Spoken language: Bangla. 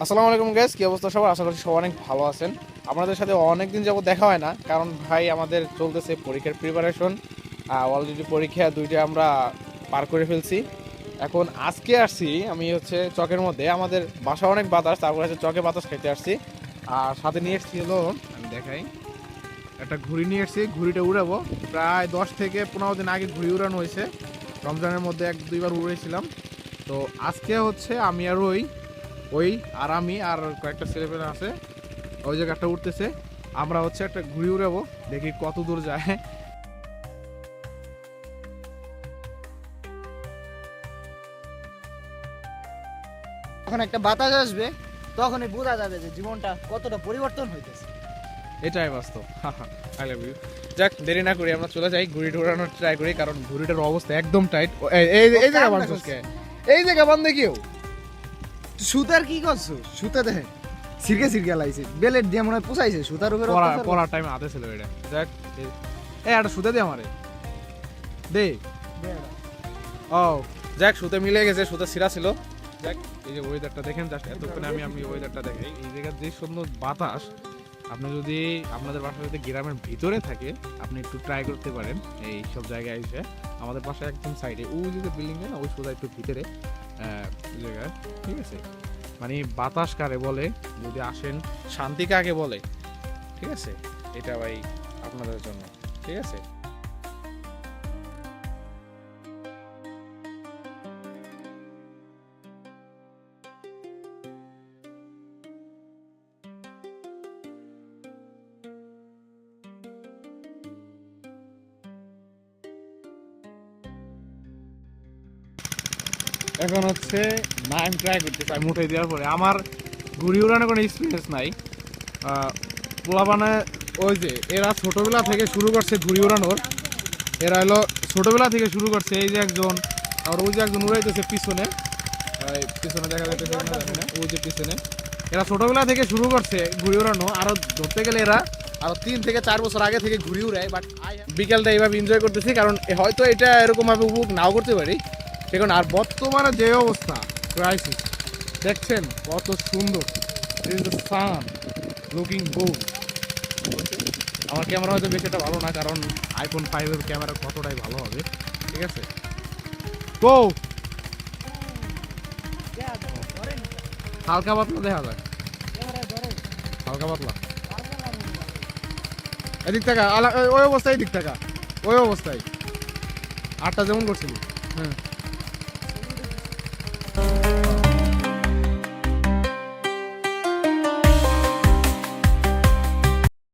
আসসালামু আলাইকুম গাইস, কি অবস্থা সবার? আশা করছি সবাই অনেক ভালো আছেন। আপনাদের সাথে অনেকদিন যাবত দেখা হয় না, কারণ ভাই আমাদের চলতেছে পরীক্ষার প্রিপারেশন। অলরেডি পরীক্ষা দুইটা আমরা পার করে ফেলছি। এখন আজকে আসছি আমি হচ্ছে চকের মধ্যে, আমাদের বাসা অনেক বাতাস, তারপরে হচ্ছে চকে বাতাস খেতে আসছি। আর সাথে নিয়ে এসেছি হলো, আমি দেখাই, একটা ঘুড়ি নিয়ে এসেছি। ঘুড়িটা উড়াবো, প্রায় 10 থেকে 15 দিন আগে ঘুড়ি উড়ানো হয়েছে। রমজানের মধ্যে 1-2বার উড়েছিলাম। তো আজকে হচ্ছে আমি আর ওই আর আমি আর কয়েকটা ছেলেপেলে আছে, ওই জায়গাটা উঠতেছে। আমরা হচ্ছে একটা ঘুড়ি উড়াবো, দেখি কত দূর যায়। যখন একটা বাতাস আসবে তখনই বোঝা যাবে যে জীবনটা কতটা পরিবর্তন হইতেছে। এটাই বাস্তব। I love you. যাক, দেরি না করি আমরা চলে যাই, ঘুড়ি উড়ানোর ট্রাই করি, কারণ ঘুড়িটার অবস্থা একদম টাইট। এই জায়গা বাঁধছিস কে? এই জায়গা বাঁধে কেউ? সুতার কি করছো? সুতা দেখেন সিরকে সিরকে লাইছে, বেলেট দিয়ে মনে হয় পুষাইছে সুতার উপরে। পড়ার টাইমে হাতে ছিল এটা। যাক, একটা সুতে দে আমারে, দে। ও যাক, সুতে মিলে গেছে, সুতে ছিঁড়া ছিল। যাক, এই যে ওয়েদারটা দেখেন, জাস্ট এতক্ষণে আমি ওয়েদারটা দেখাই। এই জায়গার যে সুন্দর বাতাস, আপনি যদি আপনাদের বাসা যদি গ্রামের ভিতরে থাকে, আপনি একটু ট্রাই করতে পারেন এই সব জায়গায় এসে। আমাদের পাশে একদম সাইডে ওই যে বিল্ডিং না, ওই সোজা একটু ভিতরে ওই জায়গায়, ঠিক আছে? মানে বাতাস কারে বলে, যদি আসেন শান্তি কাকে বলে, ঠিক আছে? এটা ভাই আপনাদের জন্য, ঠিক আছে? এখন হচ্ছে নাইম ট্রাই করতেছি। আমি উঠে দেওয়ার পরে আমার ঘুড়ি উড়ানোর কোনো এক্সপিরিয়েন্স নাই। পোলাপানে ওই যে এরা ছোটবেলা থেকে শুরু করছে ঘুড়ি উড়ানোর, এরা হলো ছোটবেলা থেকে শুরু করছে। এই যে একজন, আর ওই যে একজন উড়াইতেছে পিছনে, পিছনে দেখা যাচ্ছে না, ওই যে পিছনে। এরা ছোটবেলা থেকে শুরু করছে ঘুড়ি উড়ানো, আরো ধরতে গেলে এরা আরো 3 থেকে 4 বছর আগে থেকে ঘুড়ি উড়ায়। বাট বিকেলটা এইভাবে এনজয় করতেছি, কারণ হয়তো এটা এরকম ভাবে উপভোগ নাও করতে পারি দেখুন। আর বর্তমানে যে অবস্থা, ক্রাইসিস, দেখছেন কত সুন্দর। সান লুকিং গুড। আমার ক্যামেরা হয়তো বেশি একটা ভালো না, কারণ আইফোন 5-এর ক্যামেরা কতটাই ভালো হবে, ঠিক আছে? গো, হালকা পাতলা দেখা যায়, হালকা পাতলা। এদিক টাকা ওই অবস্থায়, এদিক টাকা ওই অবস্থায় 8টা যেমন করছিলি। হ্যাঁ,